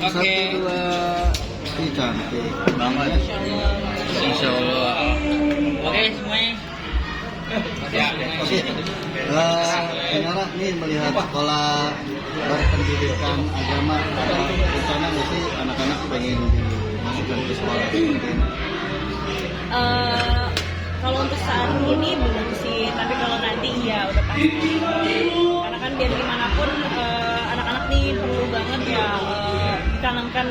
Oke. 1, 2. Ih, cantik Banget. Insya Allah. Oke semuanya. Ya. Oke, Nara nih melihat sekolah berpendidikan agama, ada rencana nggak sih anak-anak pengen dimasukkan ke sekolah seperti ini? Kalau untuk saat ini belum sih, tapi kalau nanti ya udah pasti. Karena kan biar gimana pun anak-anak nih perlu banget ya ditanamkan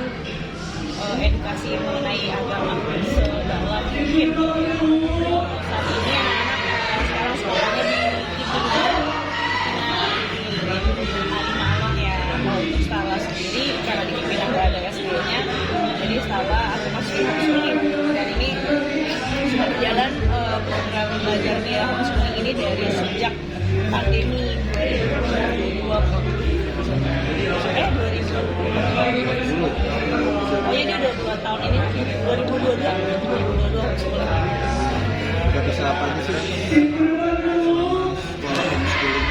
edukasi mengenai agama sedalam mungkin. Saat ini anak-anak sekarang sekolahnya di Kindergarten, di Alun-Alun ya. Untuk Stella sendiri karena di Cipinang nggak ada SD-nya, jadi Stella aku masih homeschooling, dan ini sudah berjalan program belajar dia homeschooling ini dari sejak pandemi 2020. Oh ya, dia udah 2 tahun ini, 2022 homeschooling. Nggak bisa apa aja sih sekolah homeschooling?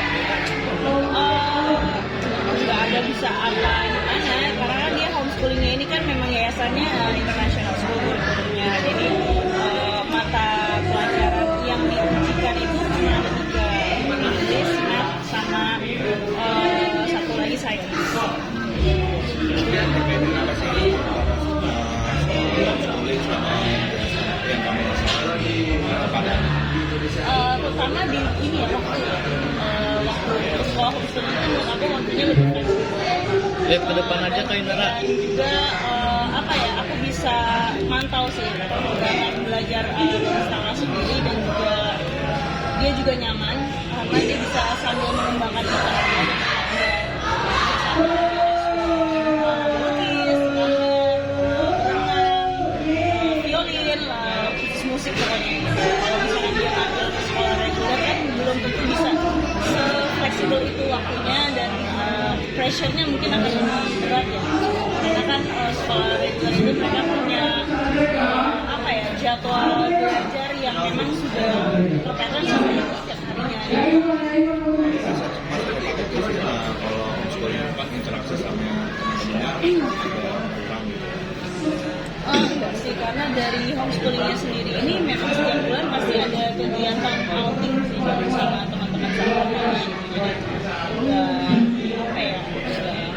Nggak ada bisa apa gimana, karena kan dia homeschoolingnya ini kan memang yayasannya international school kurikulumnya, jadi mata pelajaran yang diujikan itu cuma ada 3, English, Math, sama satu lagi Science. Perbedaan apa sih homeschooling sama yang kamu rasakan pada? Terutama di ini ya, waktu sekolah homeschooling itu menurut aku waktunya lebih fleksibel. Lihat ke depan aja Kak Indra. Juga aku bisa mantau sih perkembangan belajar Stella sendiri, dan juga dia juga nyaman karena dia bisa sambil mengembangkan itu. Violin, musik pokoknya. Kalau misalnya dia ambil ke sekolah reguler kan belum tentu bisa fleksibel itu waktunya, dan pressure-nya mungkin akan lebih berat ya. Karena kan sekolah reguler itu mereka punya jadwal belajar yang memang sudah terpattern seperti itu setiap harinya. Kalau homeschooling kan interaksi sama teman-temannya kurang gitu. Enggak sih, karena dari homeschoolingnya sendiri ini memang setiap bulan pasti ada kegiatan outing sih sama teman-teman sekolahnya. Jadi nggak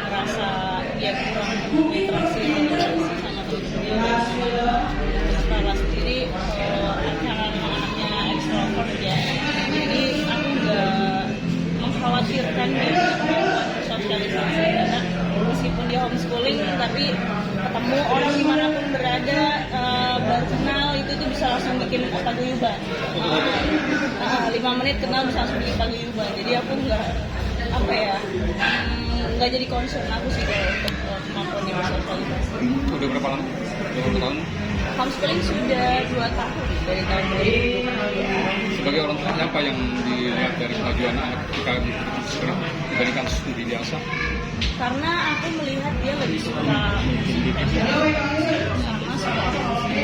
merasa dia kurang interaksi sama teman-teman. Setelah sendiri karena memang anaknya ekstrovert ya, jadi aku nggak mengkhawatirkan dia untuk sosialisasi, karena meskipun dia homeschooling tapi ketemu orang dimanapun berada, baru kenal itu tuh bisa langsung bikin paguyuban. 5 menit kenal bisa langsung bikin paguyuban. Jadi aku nggak jadi concern aku sih kalau untuk kemampuan dia bersosialisasi. Udah berapa lama? 20 tahun? Homeschooling sudah 2 tahun, dari tahun 2020. Sebagai orang tua apa yang dilihat dari kemajuan anak ketika dibandingkan studi biasa? Karena aku melihat dia lebih suka sama seperti,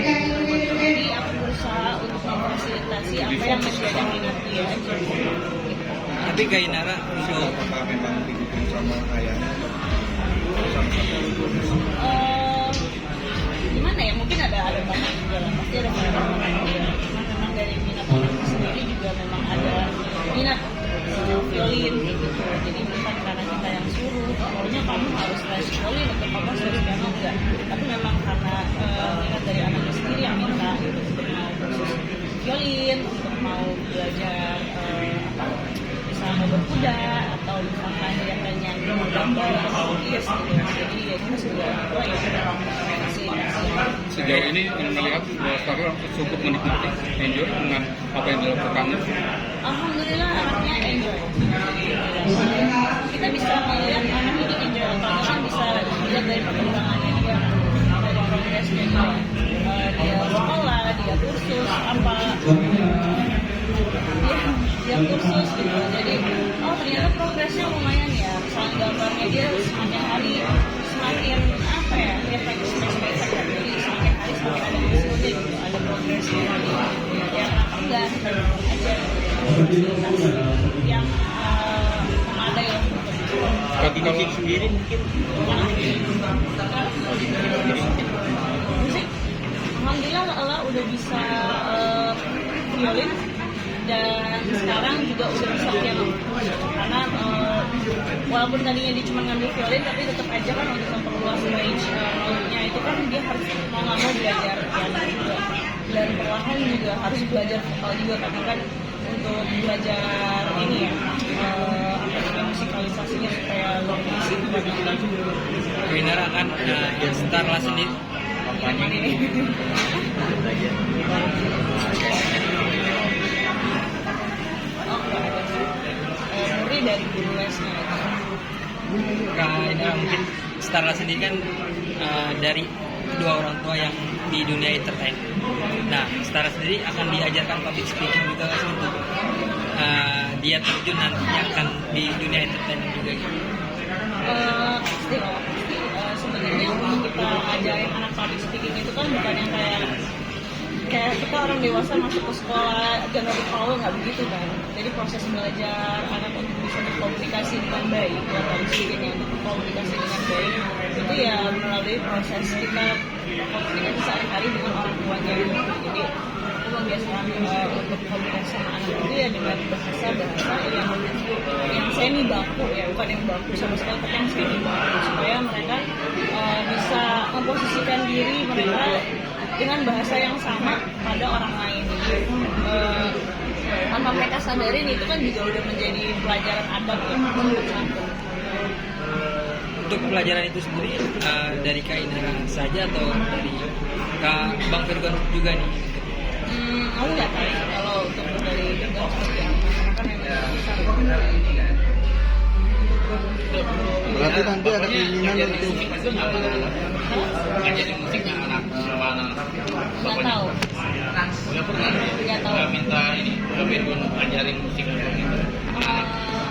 jadi aku berusaha untuk memfasilitasi apa yang menjadi minat dia aja. Tapi Kak Indra, Apakah memang didukung sama ayahnya? Gimana ya, mungkin ada banyak juga lah, pasti ada banyak juga. Memang dari minat orang sendiri juga memang ada minat violin gitu. Jadi bukan karena kita yang suruh, pokoknya kamu harus les violin atau kamu harus les piano, enggak. Tapi memang karena minat dari anaknya sendiri yang minta gitu, untuk mau khusus violin, untuk mau belajar misalnya berkuda, atau misalkan dia pengen menggambar atau melukis gitu. Jadi ya itu sudah kasih. sejauh ini melihat bahwa sekarang cukup menikmati, enjoy dengan apa yang dilakukan. Alhamdulillah anaknya enjoy. Kita bisa melihat anak ini enjoy atau enggak kan bisa dilihat dari perkembangannya dia, dari progresnya dia. Dia sekolah, dia kursus apa, dia kursus gitu. Jadi ternyata progresnya lumayan ya. Misalnya gambarnya dia semakin hari semakin dia practice jadi semakin hari semakin ada hasilnya gitu, ada progresnya. Ya kenapa enggak aja yang ada yang kalau sendiri mungkin musik alhamdulillah Allah udah bisa violin dan sekarang juga udah bisa piano karena walaupun tadinya dia cuma ngambil violin tapi tetap aja kan untuk memperluas range knowledge-nya itu kan dia harus mau nggak mau belajar piano juga dan perlahan juga harus belajar vokal juga karena kan untuk belajar ini ya musikalisasinya supaya logis itu banyak Winara kan Star lah sendiri yang mana ini Muri dari guru lesnya mungkin Star lah sendiri kan dari kedua orang tua yang di dunia entertain. Nah, Star sendiri akan diajarkan public speaking juga nggak sih untuk dia terjun nantinya akan di dunia entertain juga gitu. Pasti sebenarnya untuk kita ajarin anak public speaking itu kan bukan yang kayak kita orang dewasa masuk ke sekolah general power nggak begitu kan. Jadi proses belajar anak untuk bisa berkomunikasi dengan baik, buat public speakingnya untuk berkomunikasi dengan baik itu ya melalui proses kita komunikasi sehari-hari dengan orang tuanya. Jadi itu membiasakan untuk komunikasi sama anak itu ya dengan bahasa yang semi baku ya, bukan yang baku sama sekali tapi yang semi baku supaya mereka bisa memposisikan diri mereka dengan bahasa yang sama pada orang lain. Jadi tanpa mereka sadarin itu kan juga udah menjadi pelajaran adab ya. Untuk pelajaran itu sendiri dari Kak Inara saja atau dari Kak Bang Virgon juga nih? Aku nggak tahu kalau untuk dari Virgon seperti apa karena kan memang besar. Berarti nanti ada keinginan untuk ngajarin musik yang anak Nggak tahu. Udah pernah Nggak tahu. nggak minta ini udah Virgon ngajarin musik gitu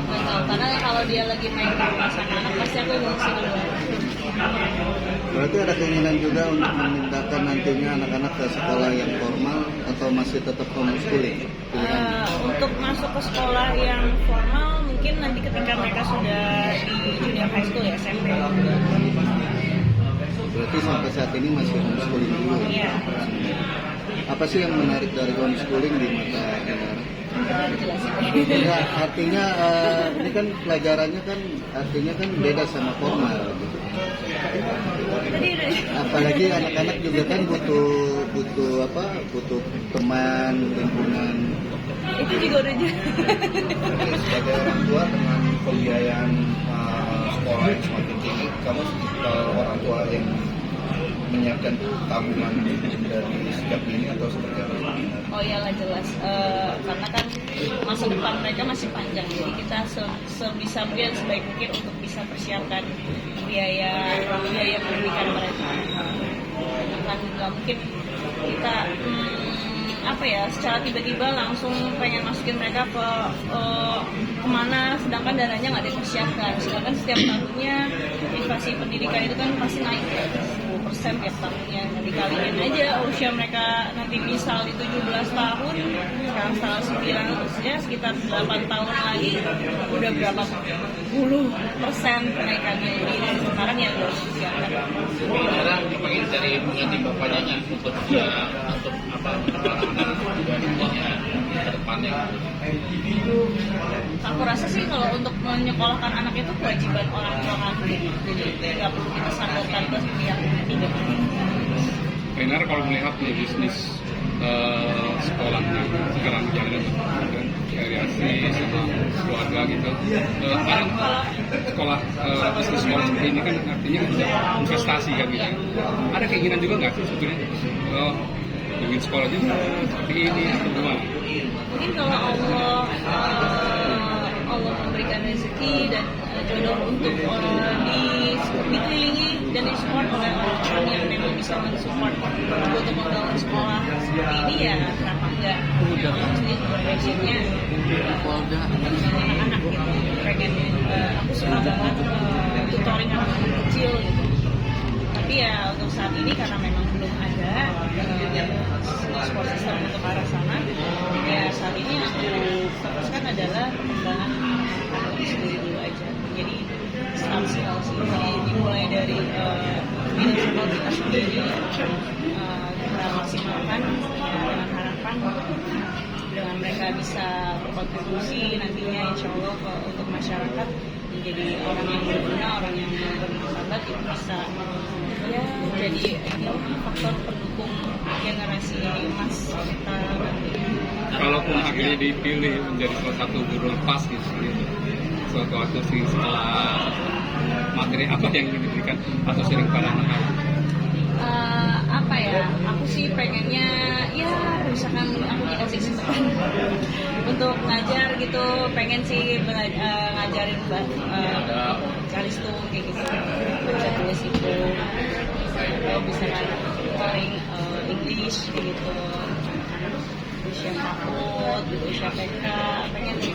Nggak tahu karena kalau dia lagi main ke rumah sama anak pasti aku ngungsi duluan. berarti ada keinginan juga untuk memindahkan nantinya anak-anak ke sekolah yang formal atau masih tetap homeschooling? Untuk masuk ke sekolah yang formal mungkin nanti ketika mereka sudah di junior high school ya SMP. Berarti sampai saat ini masih homeschooling dulu. Iya. Apa sih yang menarik dari homeschooling di mata negara? Jelasin. Ya, artinya ini kan pelajarannya kan artinya kan beda sama formal gitu. Tadi Apalagi anak-anak juga kan butuh teman, lingkungan. itu juga udah Sebagai orang tua dengan pembiayaan sekolah yang semakin tinggi, kamu orang tua yang menyiapkan tabungan dari sejak ini atau seperti apa? Oh iyalah jelas, karena kan masa depan mereka masih panjang, jadi kita sebisa mungkin sebaik mungkin untuk bisa persiapkan biaya pendidikan mereka. Kan nggak mungkin kita secara tiba-tiba langsung pengen masukin mereka ke kemana, sedangkan dananya nggak dipersiapkan. Sedangkan setiap tahunnya inflasi pendidikan itu kan pasti naik ya, 10% tiap tahunnya. Nah, dikaliin aja usia mereka nanti misal di 17 tahun, sekarang tanggal 9 ya sekitar 8 tahun lagi udah berapa 10% kenaikannya. Jadi sekarang ya harus disiapkan. sekarang dipanggil dari mengganti bapaknya nggak untuk ke depannya. Aku rasa sih kalau untuk menyekolahkan anak itu kewajiban orang tua kan, jadi nggak perlu kita sandarkan ke pihak ketiga. Benar kalau melihat nih bisnis sekolahnya sekarang jalan variasi sama keluarga gitu. Kan sekolah bisnis sekolah seperti ini kan artinya juga investasi kan gitu. Ada keinginan juga nggak sih sebetulnya ingin sekolah juga seperti ini atau gimana? Mungkin kalau Allah memberikan rezeki dan jodoh untuk dikelilingi dan disupport oleh orang-orang yang memang bisa mensupport untuk membangun sekolah seperti ini ya kenapa enggak? Jadi prinsipnya anak-anak gitu pengen aku suka banget tutoring anak-anak kecil gitu. Tapi ya untuk saat ini karena memang belum ada support system untuk arah sana, ya saat ini aku fokuskan adalah pengembangan anak sendiri dulu aja. Jadi start small sih. Jadi dimulai dari minat sekolah kita sendiri, kita maksimalkan ya, dengan harapan dengan mereka bisa berkontribusi nantinya insya Allah untuk masyarakat menjadi orang yang berguna, orang yang bermartabat, itu bisa ya jadi faktor pendukung generasi emas kita nanti. Kalaupun akhirnya dipilih menjadi salah satu guru lepas gitu, suatu waktu sih setelah materi apa yang ingin diberikan atau sharing pada anak-anak? Apa ya, aku sih pengennya ya misalkan aku dikasih kesempatan untuk ngajar gitu, pengen sih ngajarin Kalistung kayak gitu, baca tulis itu, atau misalkan paling English kayak gitu, usia takut gitu, usia PK, pengen sih